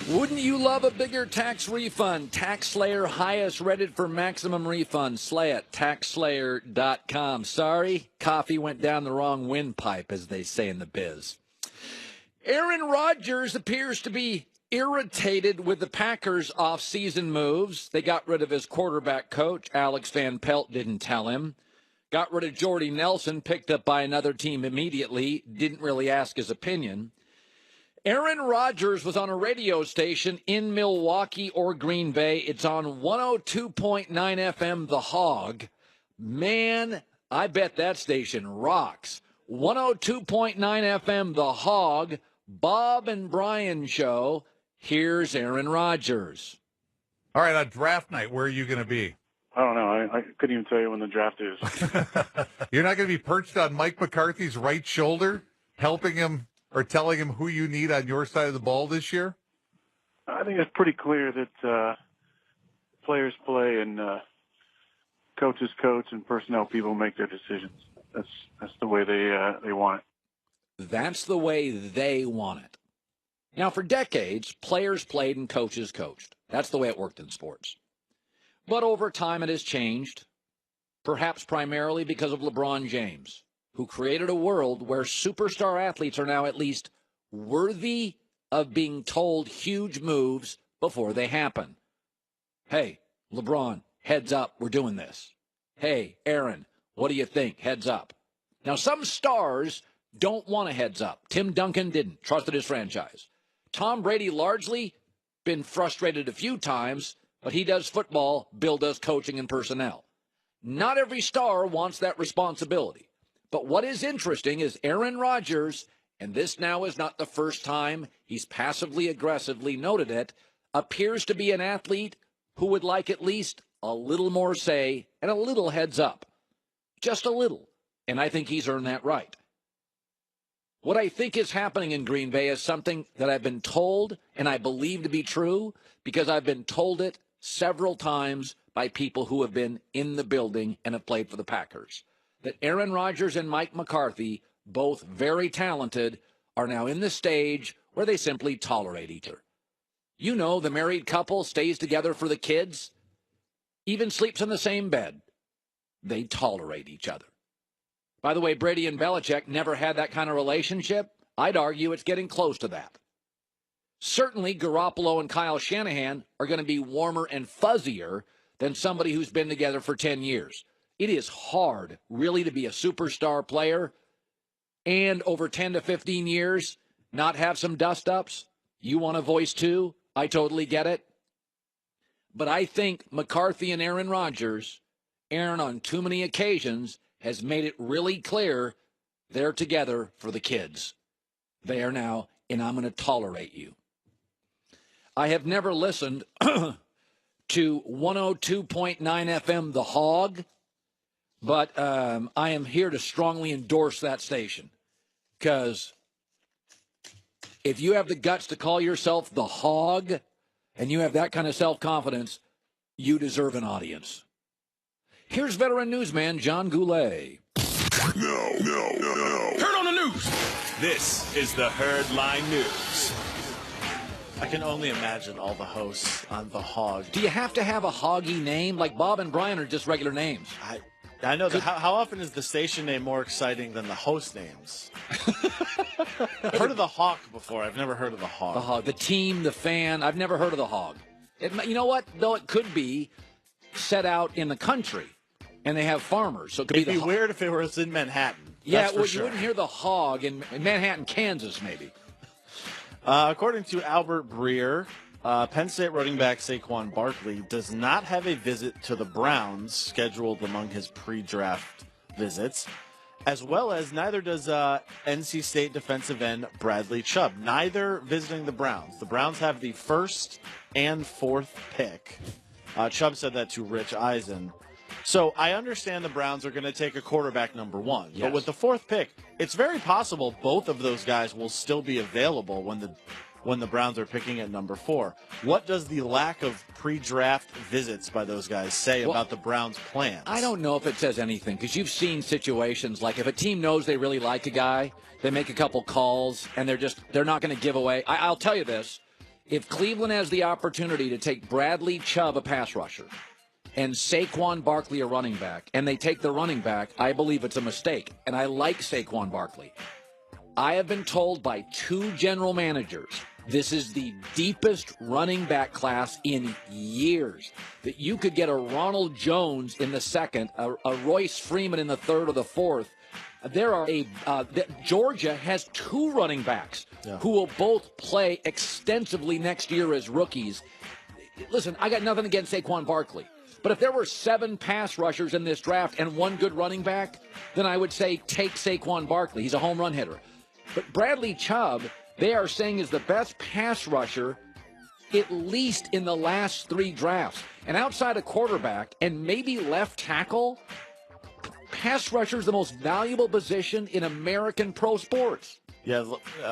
Wouldn't you love a bigger tax refund? TaxSlayer, highest rated for maximum refund. Slay it, taxslayer.com. Sorry, coffee went down the wrong windpipe, as they say in the biz. Aaron Rodgers appears to be irritated with the Packers' off-season moves. They got rid of his quarterback coach. Alex Van Pelt didn't tell him. Got rid of Jordy Nelson, picked up by another team immediately. Didn't really ask his opinion. Aaron Rodgers was on a radio station in Milwaukee or Green Bay. It's on 102.9 FM, The Hog. Man, I bet that station rocks. 102.9 FM, The Hog, Bob and Brian Show. Here's Aaron Rodgers. All right, on draft night, where are you going to be? I don't know. I couldn't even tell you when the draft is. You're not going to be perched on Mike McCarthy's right shoulder, helping him or telling him who you need on your side of the ball this year? I think it's pretty clear that players play and coaches coach and personnel people make their decisions. That's the way they want it. That's the way they want it. Now, for decades, players played and coaches coached. That's the way it worked in sports. But over time, it has changed, perhaps primarily because of LeBron James, who created a world where superstar athletes are now at least worthy of being told huge moves before they happen. Hey, LeBron, heads up, we're doing this. Hey, Aaron, what do you think? Heads up. Now, some stars don't want a heads up. Tim Duncan didn't, trusted his franchise. Tom Brady largely been frustrated a few times, but he does football, Bill does coaching and personnel. Not every star wants that responsibility. But what is interesting is Aaron Rodgers, and this now is not the first time he's passively aggressively noted it, appears to be an athlete who would like at least a little more say and a little heads up. Just a little. And I think he's earned that right. What I think is happening in Green Bay is something that I've been told and I believe to be true because I've been told it several times by people who have been in the building and have played for the Packers. That Aaron Rodgers and Mike McCarthy, both very talented, are now in the stage where they simply tolerate each other. You know, the married couple stays together for the kids, even sleeps in the same bed. They tolerate each other. By the way, Brady and Belichick never had that kind of relationship. I'd argue it's getting close to that. Certainly, Garoppolo and Kyle Shanahan are going to be warmer and fuzzier than somebody who's been together for 10 years. It is hard, really, to be a superstar player and over 10 to 15 years not have some dust-ups. You want a voice, too? I totally get it. But I think McCarthy and Aaron Rodgers, Aaron on too many occasions, has made it really clear they're together for the kids. They are now, and I'm going to tolerate you. I have never listened to 102.9 FM, The Hog, but I am here to strongly endorse that station because if you have the guts to call yourself The Hog and you have that kind of self-confidence, you deserve an audience. Here's veteran newsman John Goulet. No. Heard on the news. This is the Herd Line News. I can only imagine all the hosts on The Hog. Do you have to have a hoggy name? Like Bob and Brian are just regular names. I know. How often is the station name more exciting than the host names? I've heard of the Hawk before. I've never heard of the Hog. The Hog, the team, the fan. I've never heard of the Hog. You know what? Though it could be set out in the country, and they have farmers. So it could It'd be be weird if it was in Manhattan. Yeah, well, sure. You wouldn't hear the Hog in Manhattan, Kansas, maybe. According to Albert Breer, Penn State running back Saquon Barkley does not have a visit to the Browns scheduled among his pre-draft visits, as well as neither does NC State defensive end Bradley Chubb, neither visiting the Browns. The Browns have the first and fourth pick. Chubb said that to Rich Eisen. So I understand the Browns are going to take a quarterback number one. Yes. But with the fourth pick, it's very possible both of those guys will still be available when the Browns are picking at number 4. What does the lack of pre-draft visits by those guys say about the Browns' plans? I don't know if it says anything, because you've seen situations like if a team knows they really like a guy, they make a couple calls, and they're not going to give away. I'll tell you this. If Cleveland has the opportunity to take Bradley Chubb, a pass rusher, and Saquon Barkley, a running back, and they take the running back, I believe it's a mistake. And I like Saquon Barkley. I have been told by 2 general managers, this is the deepest running back class in years, that you could get a Ronald Jones in the second, a Royce Freeman in the third or the fourth. Georgia has 2 running backs who will both play extensively next year as rookies. Listen, I got nothing against Saquon Barkley. But if there were 7 pass rushers in this draft and 1 good running back, then I would say take Saquon Barkley. He's a home run hitter. But Bradley Chubb, they are saying is the best pass rusher at least in the last 3 drafts. And outside of quarterback and maybe left tackle, pass rusher is the most valuable position in American pro sports. Yeah,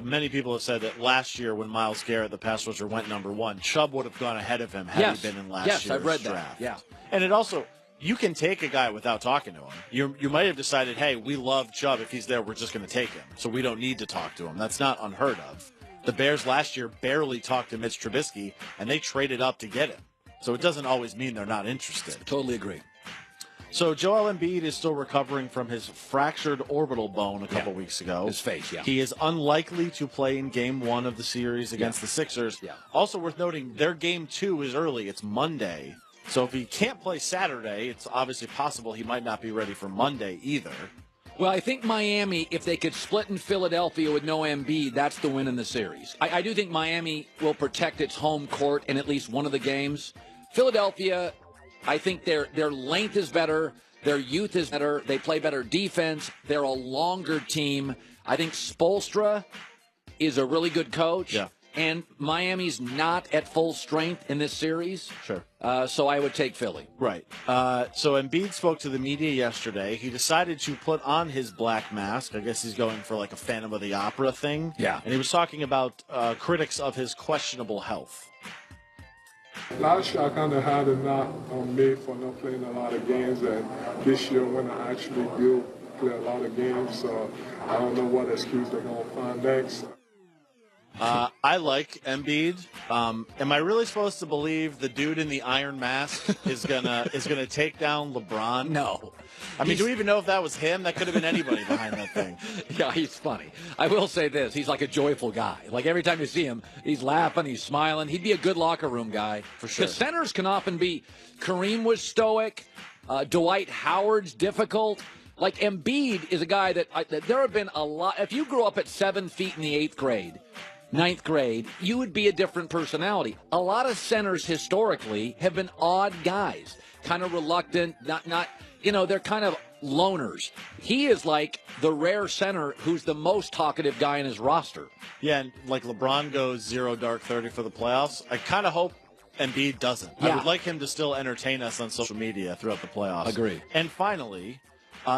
many people have said that last year when Myles Garrett, the pass rusher, went number 1, Chubb would have gone ahead of him had he been in last year's I've read draft. That. Yeah. And it also, you can take a guy without talking to him. You might have decided, hey, we love Chubb. If he's there, we're just going to take him. So we don't need to talk to him. That's not unheard of. The Bears last year barely talked to Mitch Trubisky, and they traded up to get him. So it doesn't always mean they're not interested. Totally agree. So Joel Embiid is still recovering from his fractured orbital bone a couple weeks ago. His face, yeah. He is unlikely to play in Game 1 of the series against the Sixers. Yeah. Also worth noting, their Game 2 is early. It's Monday. So if he can't play Saturday, it's obviously possible he might not be ready for Monday either. Well, I think Miami, if they could split in Philadelphia with no Embiid, that's the win in the series. I do think Miami will protect its home court in at least one of the games. Philadelphia, I think their length is better. Their youth is better. They play better defense. They're a longer team. I think Spoelstra is a really good coach. Yeah. And Miami's not at full strength in this series. Sure. So I would take Philly. Right. So Embiid spoke to the media yesterday. He decided to put on his black mask. I guess he's going for like a Phantom of the Opera thing. Yeah. And he was talking about critics of his questionable health. Last year, I kind of had a knock on me for not playing a lot of games, and this year, when I actually do play a lot of games, so I don't know what excuse they're going to find next. I like Embiid. Am I really supposed to believe the dude in the iron mask is gonna take down LeBron? No. I mean, do we even know if that was him? That could have been anybody behind that thing. Yeah, he's funny. I will say this. He's like a joyful guy. Like every time you see him, he's laughing, he's smiling. He'd be a good locker room guy. For sure. Because centers can often be. Kareem was stoic. Dwight Howard's difficult. Like Embiid is a guy that there have been a lot. If you grew up at 7 feet in the 8th grade, 9th grade, you would be a different personality. A lot of centers historically have been odd guys, kind of reluctant, not they're kind of loners. He is like the rare center who's the most talkative guy in his roster. Yeah, and like LeBron goes 0 dark 30 for the playoffs. I kind of hope Embiid doesn't. Yeah. I would like him to still entertain us on social media throughout the playoffs. Agree. And finally,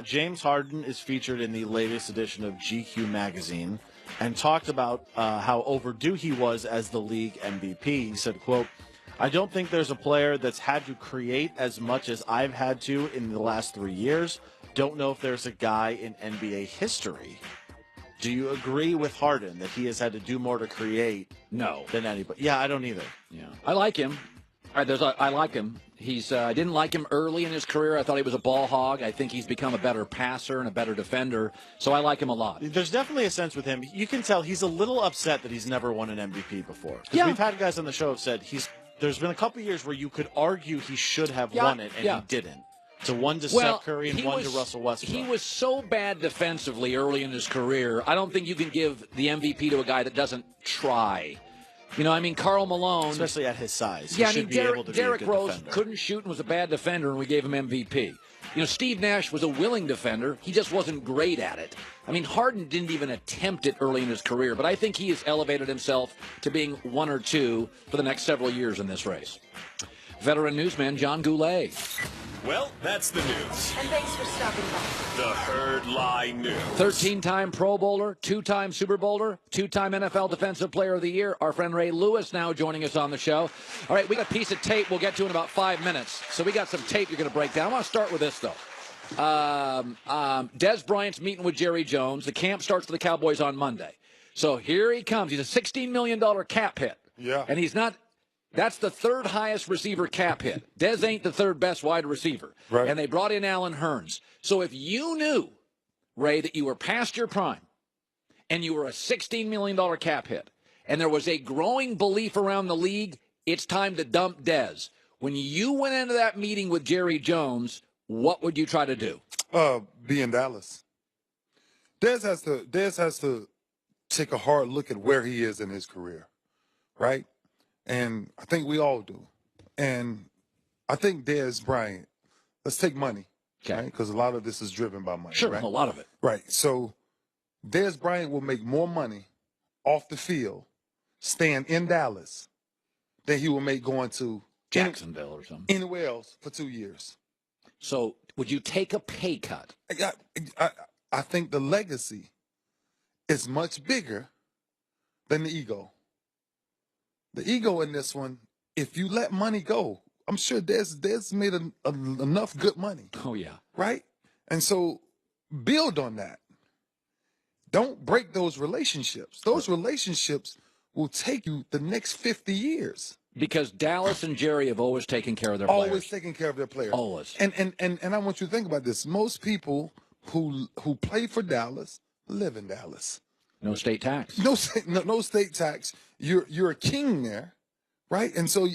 James Harden is featured in the latest edition of GQ magazine and talked about how overdue he was as the league MVP. He said, quote, "I don't think there's a player that's had to create as much as I've had to in the last 3 years. Don't know if there's a guy in NBA history." Do you agree with Harden that he has had to do more to create No. than anybody? Yeah, I don't either. Yeah, I like him. I like him. I didn't like him early in his career. I thought he was a ball hog. I think he's become a better passer and a better defender. So I like him a lot. There's definitely a sense with him. You can tell he's a little upset that he's never won an MVP before. Because we've had guys on the show have said there's been a couple years where you could argue he should have won it, and he didn't. So one to Steph Curry and one to Russell Westbrook. He was so bad defensively early in his career. I don't think you can give the MVP to a guy that doesn't try. Karl Malone. Especially at his size. Yeah, Derrick Rose defender. couldn't shoot and was a bad defender, and we gave him MVP. Steve Nash was a willing defender. He just wasn't great at it. Harden didn't even attempt it early in his career, but I think he has elevated himself to being one or two for the next several years in this race. Veteran newsman John Goulet. Well, that's the news. And thanks for stopping by. The Herd Lie News. 13-time Pro Bowler, 2-time Super Bowler, 2-time NFL Defensive Player of the Year. Our friend Ray Lewis now joining us on the show. All right, we got a piece of tape we'll get to in about 5 minutes. So we got some tape you're going to break down. I want to start with this, though. Des Bryant's meeting with Jerry Jones. The camp starts for the Cowboys on Monday. So here he comes. He's a $16 million cap hit Yeah. And he's not. That's the third highest receiver cap hit. Dez ain't the third best wide receiver. Right. And they brought in Allen Hurns. So if you knew, Ray, that you were past your prime and you were a $16 million cap hit, and there was a growing belief around the league, it's time to dump Dez. When you went into that meeting with Jerry Jones, what would you try to do? Be in Dallas. Dez has to take a hard look at where he is in his career, right? And I think we all do. And I think Dez Bryant, let's take money, right? Because a lot of this is driven by money. Sure, right? a lot of it. Right. So Dez Bryant will make more money off the field staying in Dallas than he will make going to Jacksonville or something. Anywhere else for 2 years. So would you take a pay cut? I think the legacy is much bigger than the ego. The ego in this one, if you let money go, I'm sure Dez made enough good money. Oh, yeah. Right? And so build on that. Don't break those relationships. Those relationships will take you the next 50 years. Because Dallas and Jerry have always taken care of their players. Always taking care of their players. Always. And I want you to think about this. Most people who play for Dallas live in Dallas. No state tax. No state tax. You're a king there, right? And so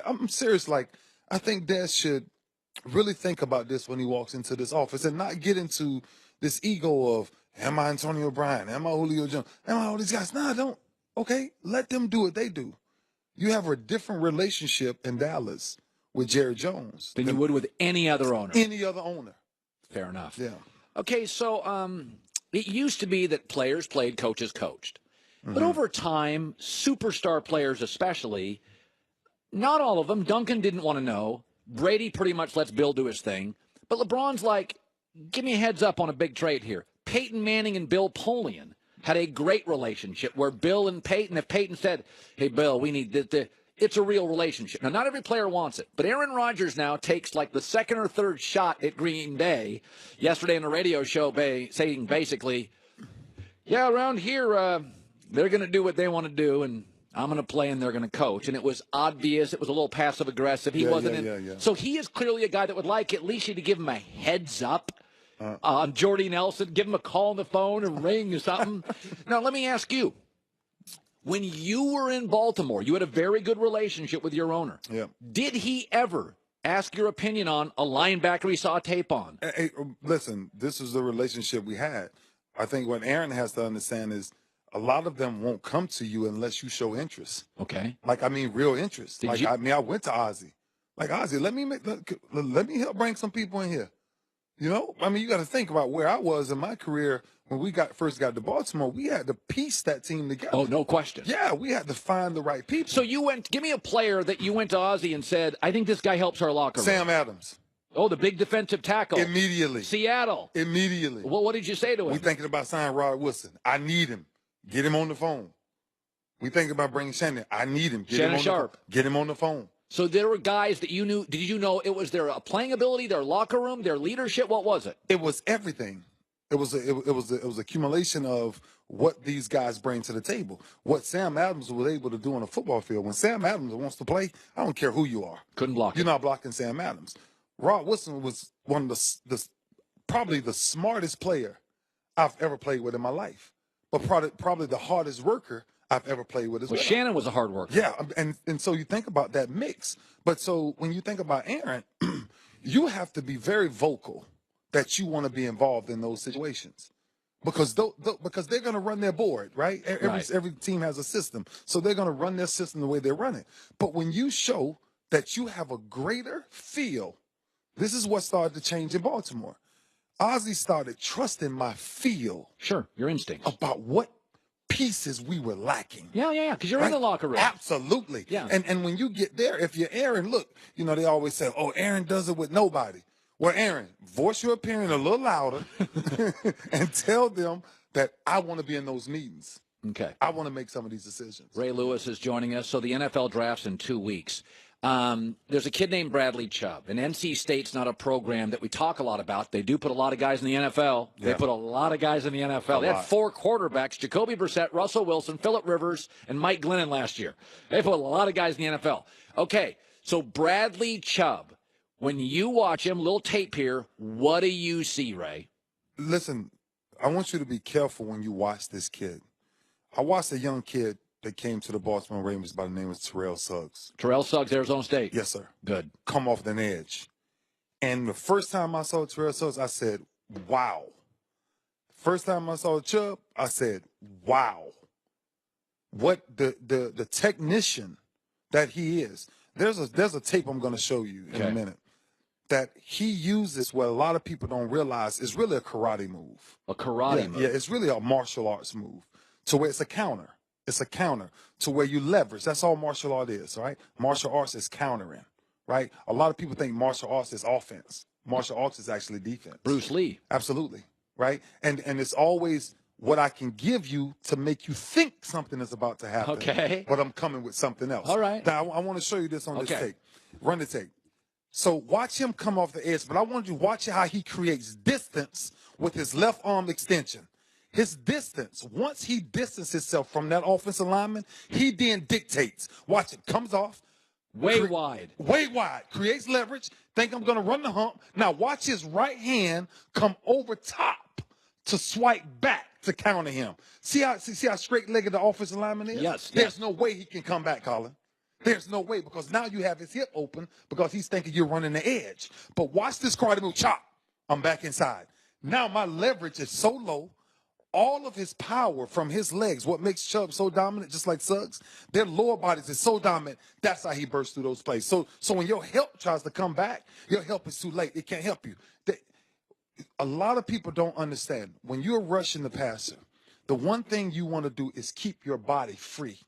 I'm serious. Like, I think Dez should really think about this when he walks into this office and not get into this ego of, am I Antonio Brown? Am I Julio Jones? Am I all these guys? No, I don't. Okay, let them do what they do. You have a different relationship in Dallas with Jerry Jones than you would with any other owner. Any other owner. Fair enough. Yeah. Okay, so it used to be that players played, coaches coached. But over time, superstar players especially, not all of them. Duncan didn't want to know. Brady pretty much lets Bill do his thing. But LeBron's like, give me a heads up on a big trade here. Peyton Manning and Bill Polian had a great relationship where Bill and Peyton, if Peyton said, hey, Bill, we need this, it's a real relationship. Now, not every player wants it, but Aaron Rodgers now takes like the second or third shot at Green Bay yesterday on a radio show saying basically, yeah, around here, they're going to do what they want to do, and I'm going to play and they're going to coach. And it was obvious. It was a little passive-aggressive. He wasn't in. So he is clearly a guy that would like at least you to give him a heads up. Jordy Nelson, give him a call on the phone and ring or something. Now, let me ask you. When you were in Baltimore, you had a very good relationship with your owner. Yeah. Did he ever ask your opinion on a linebacker he saw tape on? Hey, listen, this is the relationship we had. I think what Aaron has to understand is a lot of them won't come to you unless you show interest. Okay. Like, I mean, real interest. I went to Ozzy. Like, Ozzy, let me help bring some people in here. You know, I mean, you got to think about where I was in my career when we first got to Baltimore. We had to piece that team together. Oh, no question. Yeah, we had to find the right people. So give me a player that you went to Ozzy and said, I think this guy helps our locker room. Sam Adams. Oh, the big defensive tackle. Immediately. Seattle. Immediately. Well, what did you say to him? We thinking about signing Rod Wilson. I need him. Get him on the phone. We thinking about bringing Shannon. I need him. Shannon Sharp. Get him on the phone. So there were guys that you knew. Did you know it was their playing ability, their locker room, their leadership? What was it? It was everything. It was accumulation of what these guys bring to the table. What Sam Adams was able to do on a football field. When Sam Adams wants to play, I don't care who you are. Couldn't block. You're not blocking Sam Adams. Rod Wilson was one of probably the smartest player I've ever played with in my life, but probably the hardest worker I've ever played with as well. Shannon was a hard worker. Yeah, and so you think about that mix. But so when you think about Aaron, you have to be very vocal that you want to be involved in those situations. Because they're going to run their board, right? Every team has a system. So they're going to run their system the way they're running. But when you show that you have a greater feel, this is what started to change in Baltimore. Ozzy started trusting my feel. Sure, your instincts. About what pieces we were lacking. Yeah, because you're in the locker room. Absolutely. Yeah. And when you get there, if you're Aaron, look, they always say, oh, Aaron does it with nobody. Well, Aaron, voice your opinion a little louder and tell them that I want to be in those meetings. Okay. I want to make some of these decisions. Ray Lewis is joining us. So the NFL draft's in 2 weeks. There's a kid named Bradley Chubb, and NC State's not a program that we talk a lot about. They do put a lot of guys in the NFL. Yeah. They put a lot of guys in the NFL. They had 4 quarterbacks, Jacoby Brissett, Russell Wilson, Phillip Rivers, and Mike Glennon last year. They put a lot of guys in the NFL. Okay, so Bradley Chubb, when you watch him, little tape here, what do you see, Ray? Listen, I want you to be careful when you watch this kid. I watched a young kid that came to the Baltimore Ravens by the name of Terrell Suggs. Terrell Suggs, Arizona State. Yes, sir. Good. Come off an edge. And the first time I saw Terrell Suggs, I said, wow. First time I saw Chubb, I said, wow. What the technician that he is. There's a tape I'm going to show you in a minute that he uses what a lot of people don't realize is really a karate move. A karate move? Yeah, it's really a martial arts move to where it's a counter. It's a counter to where you leverage. That's all martial art is, right? Martial arts is countering, right? A lot of people think martial arts is offense. Martial arts is actually defense. Bruce Lee. Absolutely, right? And it's always what I can give you to make you think something is about to happen. Okay. But I'm coming with something else. All right. Now, I want to show you this on this tape. Run the tape. So watch him come off the edge, but I want you to watch how he creates distance with his left arm extension. His distance, once he distances himself from that offensive lineman, he then dictates. Watch it. Comes off. Way wide. Way wide. Creates leverage. Think I'm going to run the hump. Now watch his right hand come over top to swipe back to counter him. See how straight-legged the offensive lineman is? Yes. There's no way he can come back, Colin. There's no way, because now you have his hip open because he's thinking you're running the edge. But watch this karate move. Chop. I'm back inside. Now my leverage is so low. All of his power from his legs, what makes Chubb so dominant, just like Suggs, their lower bodies is so dominant, that's how he bursts through those plays. So when your help tries to come back, your help is too late. It can't help you. A lot of people don't understand. When you're rushing the passer, the one thing you want to do is keep your body free.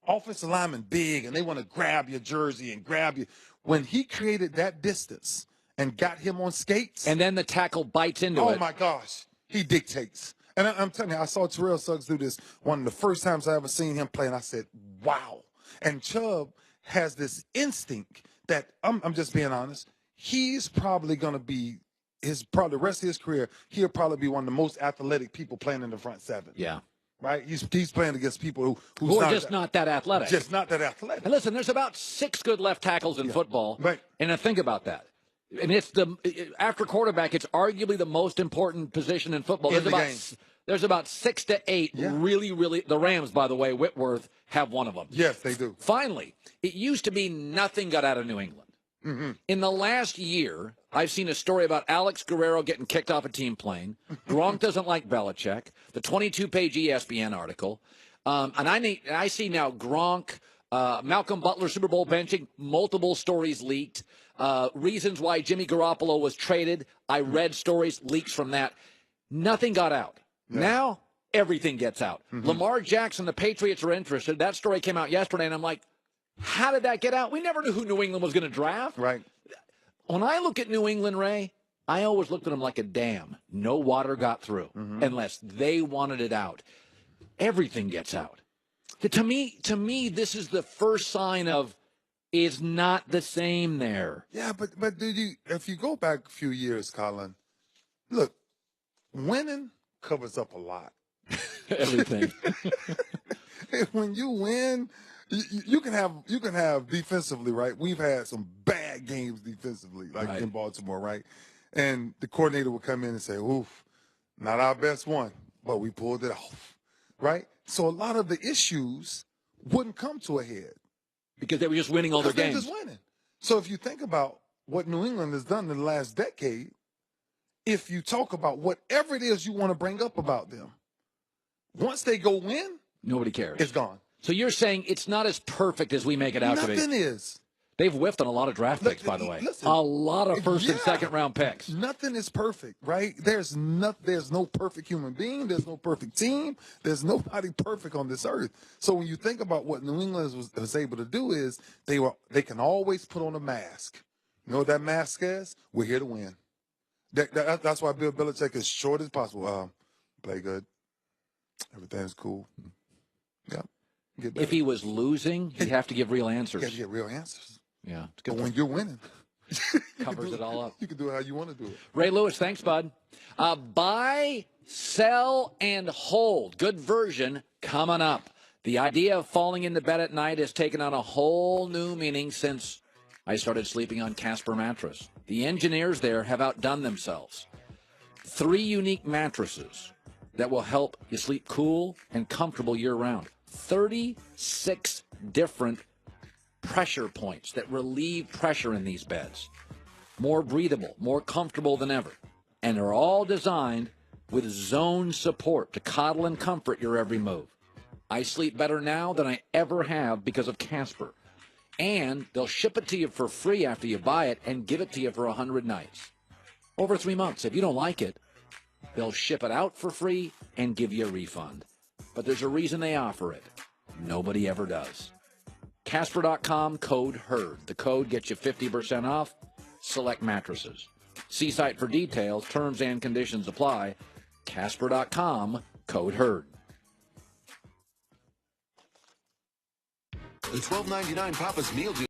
Offensive linemen big, and they want to grab your jersey and grab you. When he created that distance and got him on skates. And then the tackle bites into it. Oh, my gosh. He dictates. And I'm telling you, I saw Terrell Suggs do this one of the first times I ever seen him play, and I said, wow. And Chubb has this instinct that, I'm just being honest, he's probably going to be, the rest of his career, he'll probably be one of the most athletic people playing in the front seven. Yeah. Right? He's playing against people who are just not that athletic. Just not that athletic. And listen, there's about 6 good left tackles in football. Right. And now think about that. And after quarterback, it's arguably the most important position in football. There's about 6 to 8 really, the Rams, by the way, Whitworth, have one of them. Yes, they do. Finally, it used to be nothing got out of New England. Mm-hmm. In the last year, I've seen a story about Alex Guerrero getting kicked off a team plane. Gronk doesn't like Belichick. The 22-page ESPN article. And I see now Gronk, Malcolm Butler, Super Bowl benching, multiple stories leaked. Reasons why Jimmy Garoppolo was traded. I read stories, leaks from that. Nothing got out. Yeah. Now, everything gets out. Mm-hmm. Lamar Jackson, the Patriots are interested. That story came out yesterday, and I'm like, how did that get out? We never knew who New England was going to draft. Right. When I look at New England, Ray, I always looked at them like a dam. No water got through unless they wanted it out. Everything gets out. To me, this is the first sign of it's not the same there. Yeah, but if you go back a few years, Colin, look, winning covers up a lot. Everything. When you win, you can have defensively, right? We've had some bad games defensively, like in Baltimore, right? And the coordinator will come in and say, "Oof, not our best one, but we pulled it off," right? So a lot of the issues wouldn't come to a head because they were just winning all their games. Just winning. So if you think about what New England has done in the last decade, if you talk about whatever it is you want to bring up about them, once they go win, nobody cares. It's gone. So you're saying it's not as perfect as we make it out to be. Nothing is. They've whiffed on a lot of draft picks, by the way. Listen, a lot of first and second round picks. Nothing is perfect, right? There's no perfect human being. There's no perfect team. There's nobody perfect on this earth. So when you think about what New England was able to do is they can always put on a mask. You know what that mask is? We're here to win. That's why Bill Belichick is short as possible. Play good. Everything's cool. Yeah. If he was losing, he'd have to give real answers. He has to get real answers. Yeah. It's But good. when you're winning, Covers it all up. you can do it how you want to do it. Ray Lewis, thanks, bud. Buy, sell, and hold. Good version coming up. The idea of falling into bed at night has taken on a whole new meaning since I started sleeping on Casper mattress. The engineers there have outdone themselves. 3 unique mattresses that will help you sleep cool and comfortable year-round. 36 different pressure points that relieve pressure in these beds. More breathable, more comfortable than ever. And they're all designed with zone support to coddle and comfort your every move. I sleep better now than I ever have because of Casper. And they'll ship it to you for free after you buy it and give it to you for 100 nights. Over 3 months. If you don't like it, they'll ship it out for free and give you a refund. But there's a reason they offer it. Nobody ever does. Casper.com, code HERD. The code gets you 50% off select mattresses. See site for details. Terms and conditions apply. Casper.com, code HERD. The $12.99 Papa's Meal Deal.